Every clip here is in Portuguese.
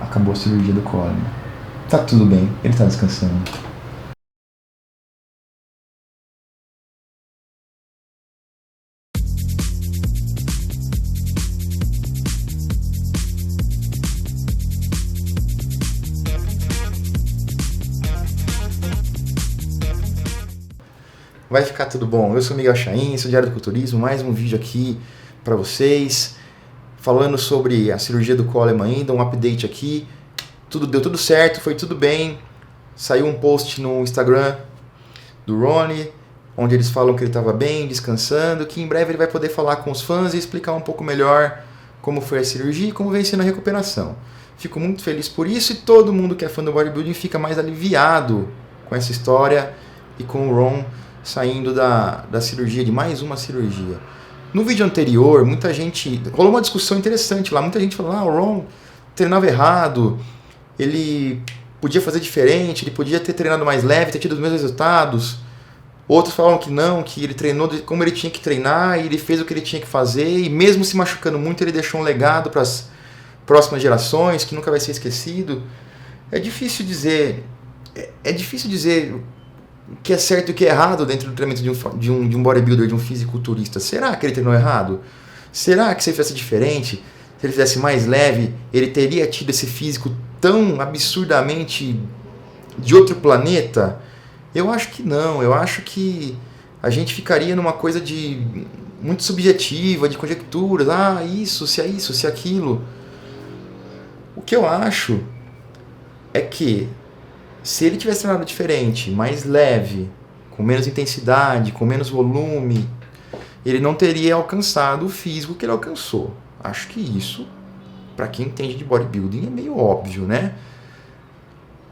acabou a cirurgia do Coleman. Tá tudo bem, ele tá descansando. Vai ficar tudo bom. Eu sou Miguel Chain, sou Diário do Culturismo, mais um vídeo aqui para vocês, falando sobre a cirurgia do Coleman ainda, um update aqui. Deu tudo certo, foi tudo bem. Saiu um post no Instagram do Ronnie, onde eles falam que ele estava bem, descansando, que em breve ele vai poder falar com os fãs e explicar um pouco melhor como foi a cirurgia e como vem sendo a recuperação. Fico muito feliz por isso e todo mundo que é fã do bodybuilding fica mais aliviado com essa história e com o Ron saindo da cirurgia, de mais uma cirurgia. No vídeo anterior, muita gente... rolou uma discussão interessante lá, muita gente falou, o Ron treinava errado, ele podia fazer diferente, ele podia ter treinado mais leve, ter tido os mesmos resultados. Outros falavam que não, que ele treinou como ele tinha que treinar e ele fez o que ele tinha que fazer e mesmo se machucando muito, ele deixou um legado para as próximas gerações, que nunca vai ser esquecido. É difícil dizer o que é certo e o que é errado dentro do treinamento de um bodybuilder, de um fisiculturista. Será que ele treinou errado? Será que se ele fizesse diferente, se ele fizesse mais leve, ele teria tido esse físico tão absurdamente de outro planeta? Eu acho que não. Eu acho que a gente ficaria numa coisa de muito subjetiva, de conjecturas. Isso, se aquilo. O que eu acho é que se ele tivesse treinado diferente, mais leve, com menos intensidade, com menos volume, ele não teria alcançado o físico que ele alcançou. Acho que isso, para quem entende de bodybuilding, é meio óbvio, né?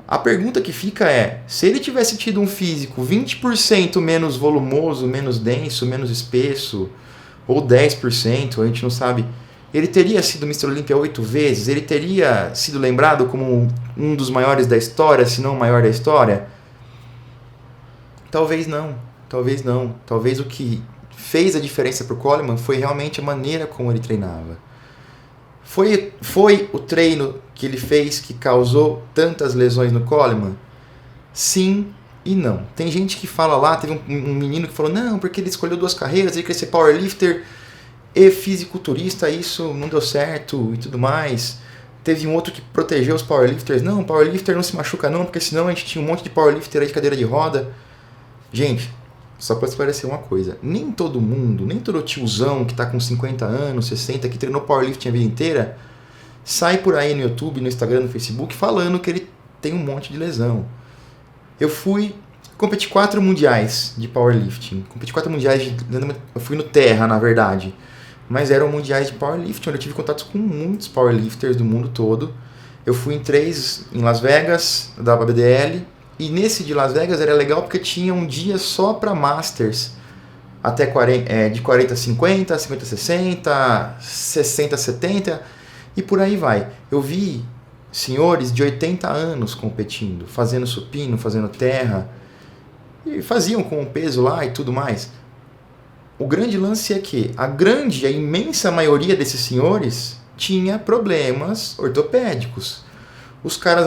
A pergunta que fica é, se ele tivesse tido um físico 20% menos volumoso, menos denso, menos espesso, ou 10%, a gente não sabe, ele teria sido Mr. Olympia 8 vezes? Ele teria sido lembrado como um dos maiores da história, se não o maior da história? Talvez não. Talvez o que fez a diferença para o Coleman foi realmente a maneira como ele treinava. Foi o treino que ele fez que causou tantas lesões no Coleman? Sim e não. Tem gente que fala lá, teve um menino que falou, não, porque ele escolheu 2 carreiras, ele queria ser powerlifter e fisiculturista, isso não deu certo e tudo mais. Teve um outro que protegeu os powerlifters. Não, powerlifter não se machuca não, porque senão a gente tinha um monte de powerlifter aí de cadeira de roda. Gente, só para esclarecer uma coisa, nem todo mundo, nem todo tiozão que tá com 50 anos, 60, que treinou powerlifting a vida inteira, sai por aí no YouTube, no Instagram, no Facebook, falando que ele tem um monte de lesão. Eu competi 4 mundiais de powerlifting, eu fui no Terra, na verdade, mas eram mundiais de powerlifting, onde eu tive contatos com muitos powerlifters do mundo todo. Eu fui em 3 em Las Vegas, da BDL, e nesse de Las Vegas era legal porque tinha um dia só para Masters, até 40, de 40 a 50, 50 a 60, 60 a 70, e por aí vai. Eu vi senhores de 80 anos competindo, fazendo supino, fazendo terra, e faziam com o peso lá e tudo mais. O grande lance é que a imensa maioria desses senhores tinha problemas ortopédicos. Os caras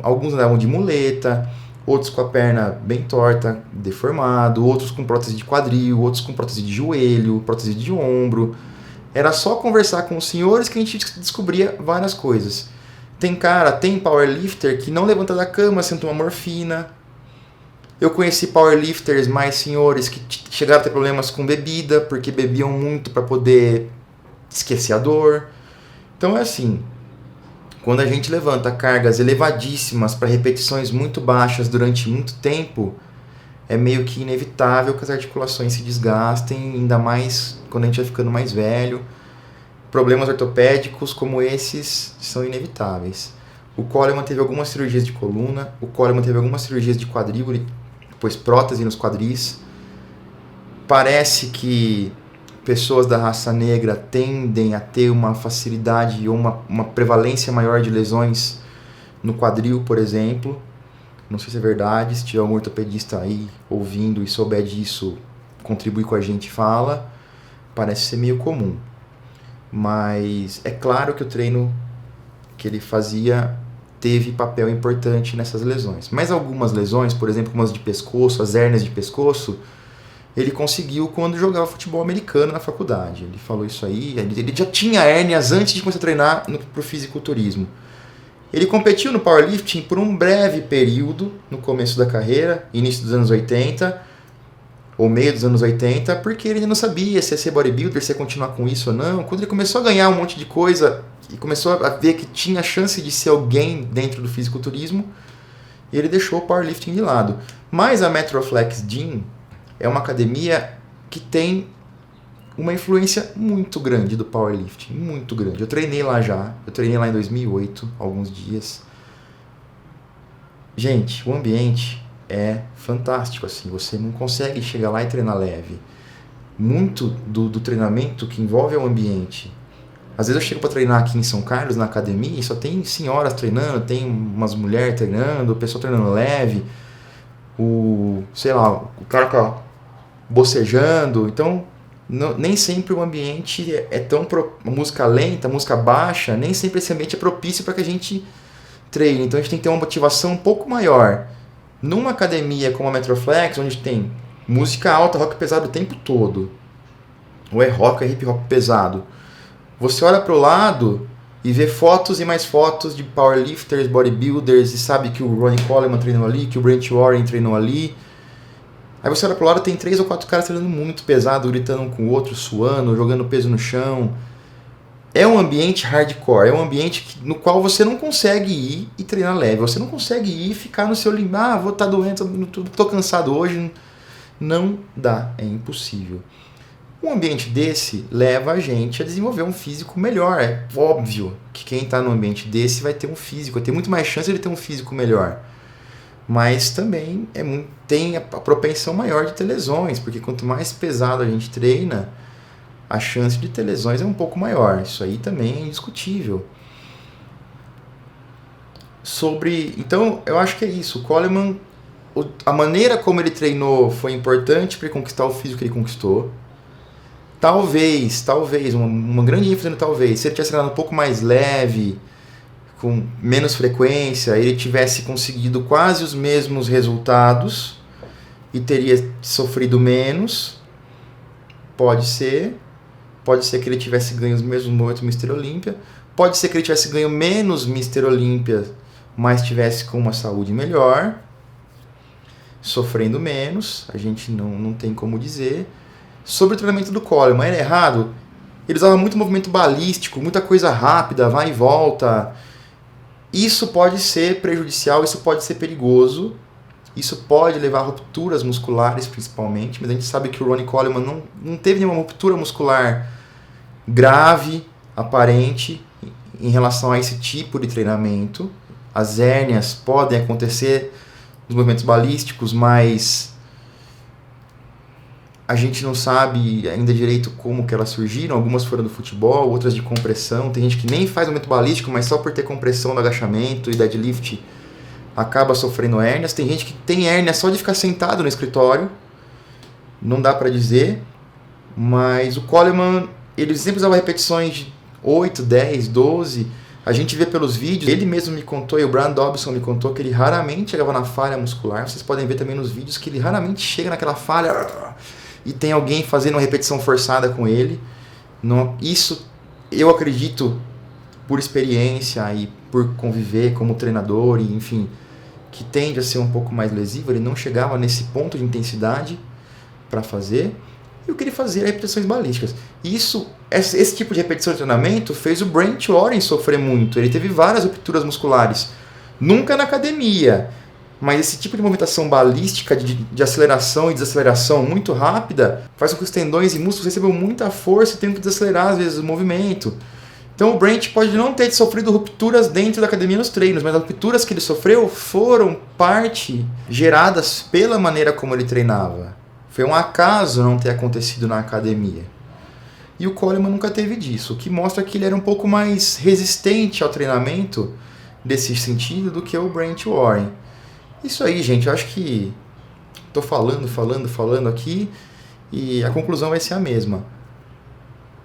alguns andavam de muleta, outros com a perna bem torta, deformado, outros com prótese de quadril, outros com prótese de joelho, prótese de ombro. Era só conversar com os senhores que a gente descobria várias coisas. Tem powerlifter que não levanta da cama sem tomar morfina. Eu conheci powerlifters mais senhores que chegaram a ter problemas com bebida, porque bebiam muito para poder esquecer a dor. Então é assim, quando a gente levanta cargas elevadíssimas para repetições muito baixas durante muito tempo, é meio que inevitável que as articulações se desgastem, ainda mais quando a gente vai ficando mais velho. Problemas ortopédicos como esses são inevitáveis. O Coleman teve algumas cirurgias de coluna, o Coleman teve algumas cirurgias de quadril, ele pôs prótese nos quadris. Parece que pessoas da raça negra tendem a ter uma facilidade ou uma prevalência maior de lesões no quadril, por exemplo. Não sei se é verdade, se tiver algum ortopedista aí ouvindo e souber disso, contribui com a gente e fala. Parece ser meio comum. Mas é claro que o treino que ele fazia teve papel importante nessas lesões. Mas algumas lesões, por exemplo, como as de pescoço, as hérnias de pescoço, ele conseguiu quando jogava futebol americano na faculdade. Ele falou isso aí, ele já tinha hérnias antes de começar a treinar para o fisiculturismo. Ele competiu no powerlifting por um breve período, no começo da carreira, início dos anos 80, ou meio dos anos 80, porque ele ainda não sabia se ia ser bodybuilder, se ia continuar com isso ou não. Quando ele começou a ganhar um monte de coisa e começou a ver que tinha chance de ser alguém dentro do fisiculturismo, ele deixou o powerlifting de lado. Mas a Metroflex Gym é uma academia que tem uma influência muito grande do powerlifting, muito grande. Eu treinei lá já, eu treinei lá em 2008, alguns dias. Gente, o ambiente é fantástico, assim, você não consegue chegar lá e treinar leve. Muito do treinamento que envolve o ambiente. Às vezes eu chego para treinar aqui em São Carlos, na academia, e só tem senhoras treinando, tem umas mulheres treinando, o pessoal treinando leve, o cara tá bocejando. Então, nem sempre o ambiente é tão... música lenta, música baixa, nem sempre esse ambiente é propício para que a gente treine. Então a gente tem que ter uma motivação um pouco maior. Numa academia como a Metroflex, onde tem música alta, rock pesado o tempo todo, ou é rock, ou é hip hop pesado, você olha para o lado e vê fotos e mais fotos de powerlifters, bodybuilders, e sabe que o Ronnie Coleman treinou ali, que o Brent Warren treinou ali. Aí você olha pro lado, tem 3 ou 4 caras treinando muito pesado, gritando um com o outro, suando, jogando peso no chão. É um ambiente hardcore, é um ambiente no qual você não consegue ir e treinar leve. Você não consegue ir e ficar no seu limite, vou estar doente, tô cansado hoje. Não dá, é impossível. Um ambiente desse leva a gente a desenvolver um físico melhor. É óbvio que quem está num ambiente desse vai ter um físico, vai ter muito mais chance de ter um físico melhor. Mas também tem a propensão maior de ter lesões, porque quanto mais pesado a gente treina, a chance de ter lesões é um pouco maior. Isso aí também é indiscutível. Então, eu acho que é isso. O Coleman, a maneira como ele treinou foi importante para ele conquistar o físico que ele conquistou. Talvez, uma grande ênfase no talvez, se ele tivesse treinado um pouco mais leve, com menos frequência, ele tivesse conseguido quase os mesmos resultados e teria sofrido menos. Pode ser que ele tivesse ganho os mesmos momentos Mr. Olímpia, pode ser que ele tivesse ganho menos Mr. Olímpia, mas tivesse com uma saúde melhor, sofrendo menos, a gente não tem como dizer. Sobre o treinamento do Coleman, era errado? Ele usava muito movimento balístico, muita coisa rápida, vai e volta. Isso pode ser prejudicial, isso pode ser perigoso, isso pode levar a rupturas musculares principalmente, mas a gente sabe que o Ronnie Coleman não teve nenhuma ruptura muscular grave, aparente, em relação a esse tipo de treinamento. As hérnias podem acontecer nos movimentos balísticos, mas a gente não sabe ainda direito como que elas surgiram. Algumas foram do futebol, outras de compressão. Tem gente que nem faz movimento balístico, mas só por ter compressão no agachamento e deadlift acaba sofrendo hérnias. Tem gente que tem hérnia só de ficar sentado no escritório. Não dá para dizer. Mas o Coleman, ele sempre usava repetições de 8, 10, 12. A gente vê pelos vídeos, ele mesmo me contou, e o Brian Dobson me contou, que ele raramente chegava na falha muscular. Vocês podem ver também nos vídeos que ele raramente chega naquela falha e tem alguém fazendo uma repetição forçada com ele. Isso eu acredito, por experiência e por conviver como treinador, e enfim, que tende a ser um pouco mais lesivo. Ele não chegava nesse ponto de intensidade para fazer, e o que ele fazia era repetições balísticas. Esse tipo de repetição de treinamento fez o Brent Warren sofrer muito. Ele teve várias rupturas musculares, nunca na academia, mas esse tipo de movimentação balística, de aceleração e desaceleração muito rápida, faz com que os tendões e músculos recebam muita força e tenham que desacelerar às vezes o movimento. Então o Brent pode não ter sofrido rupturas dentro da academia nos treinos, mas as rupturas que ele sofreu foram parte geradas pela maneira como ele treinava. Foi um acaso não ter acontecido na academia. E o Coleman nunca teve disso, o que mostra que ele era um pouco mais resistente ao treinamento desse sentido do que o Brent Warren. Isso aí, gente, eu acho que estou falando aqui, e a conclusão vai ser a mesma.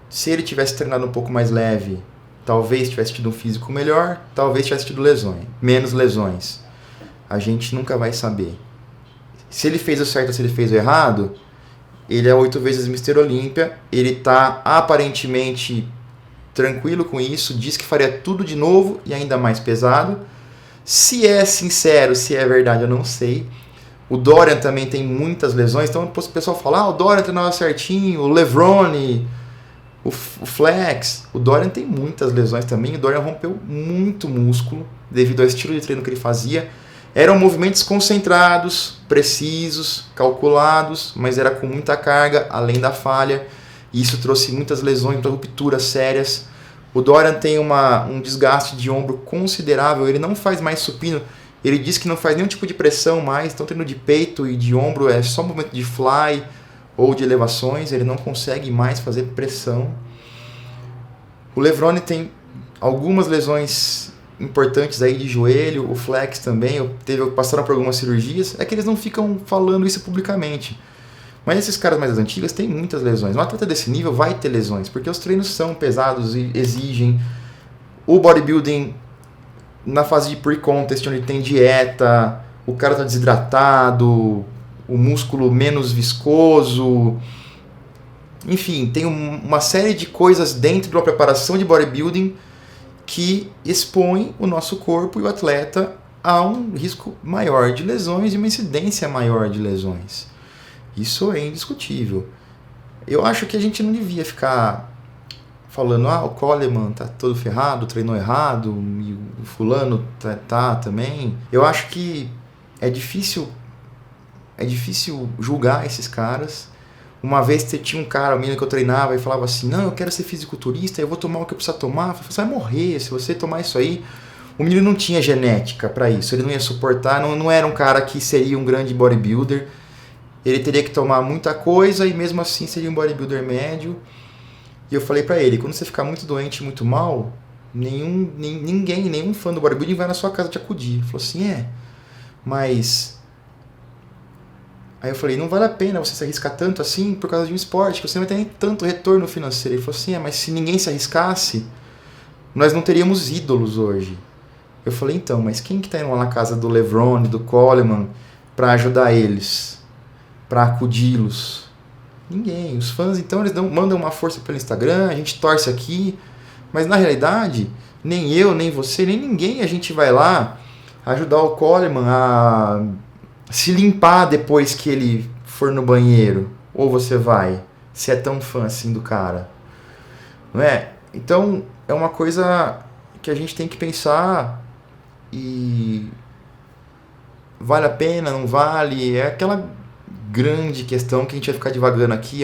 Se ele tivesse treinado um pouco mais leve, talvez tivesse tido um físico melhor, talvez tivesse tido lesões, menos lesões. A gente nunca vai saber. Se ele fez o certo ou se ele fez o errado, ele é 8 vezes Mr. Olímpia, ele está aparentemente tranquilo com isso, diz que faria tudo de novo e ainda mais pesado. Se é sincero, se é verdade, eu não sei. O Dorian também tem muitas lesões, então o pessoal fala, o Dorian treinava certinho, o Levrone, o Flex. O Dorian tem muitas lesões também, o Dorian rompeu muito músculo devido ao estilo de treino que ele fazia. Eram movimentos concentrados, precisos, calculados, mas era com muita carga, além da falha. E isso trouxe muitas lesões, muitas rupturas sérias. O Dorian tem um desgaste de ombro considerável, ele não faz mais supino. Ele diz que não faz nenhum tipo de pressão mais, então treino de peito e de ombro é só movimento de fly ou de elevações, ele não consegue mais fazer pressão. O Levrone tem algumas lesões importantes aí de joelho, o Flex também, passaram por algumas cirurgias, é que eles não ficam falando isso publicamente. Mas esses caras mais antigos têm muitas lesões. Um atleta desse nível vai ter lesões, porque os treinos são pesados e exigem. O bodybuilding, na fase de pre-contest, onde tem dieta, o cara está desidratado, o músculo menos viscoso. Enfim, tem uma série de coisas dentro de uma preparação de bodybuilding que expõe o nosso corpo e o atleta a um risco maior de lesões e uma incidência maior de lesões. Isso é indiscutível. Eu acho que a gente não devia ficar falando, o Coleman tá todo ferrado, treinou errado, e o fulano tá também. Eu acho que é difícil julgar esses caras. Uma vez tinha um cara, um menino que eu treinava e falava assim, não, eu quero ser fisiculturista, eu vou tomar o que eu precisar tomar. Eu falei, você vai morrer se você tomar isso aí. O menino não tinha genética para isso, ele não ia suportar, não era um cara que seria um grande bodybuilder. Ele teria que tomar muita coisa e mesmo assim seria um bodybuilder médio. E eu falei pra ele, quando você ficar muito doente, muito mal, nenhum fã do bodybuilding vai na sua casa te acudir. Ele falou assim, mas... Aí eu falei, não vale a pena você se arriscar tanto assim por causa de um esporte, que você não vai ter nem tanto retorno financeiro. Ele falou assim, mas se ninguém se arriscasse, nós não teríamos ídolos hoje. Eu falei, então, mas quem que tá indo lá na casa do Levrone, do Coleman, pra ajudar eles? Para acudi-los? Ninguém. Os fãs, então, eles mandam uma força pelo Instagram, a gente torce aqui, mas na realidade, nem eu, nem você, nem ninguém a gente vai lá ajudar o Coleman a se limpar depois que ele for no banheiro. Ou você vai, se é tão fã assim do cara. Não é? Então, é uma coisa que a gente tem que pensar e vale a pena, não vale? É aquela grande questão que a gente vai ficar divagando aqui,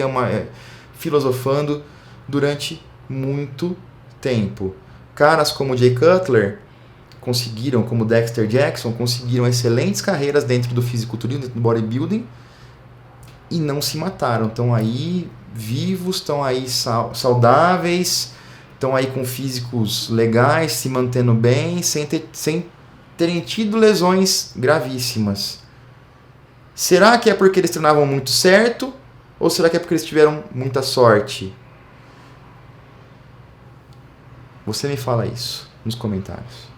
filosofando durante muito tempo. Caras como Jay Cutler conseguiram, como Dexter Jackson, conseguiram excelentes carreiras dentro do fisiculturismo, dentro do bodybuilding e não se mataram. Estão aí vivos, estão aí saudáveis, estão aí com físicos legais, se mantendo bem, sem terem tido lesões gravíssimas. Será que é porque eles treinavam muito certo? Ou será que é porque eles tiveram muita sorte? Você me fala isso nos comentários.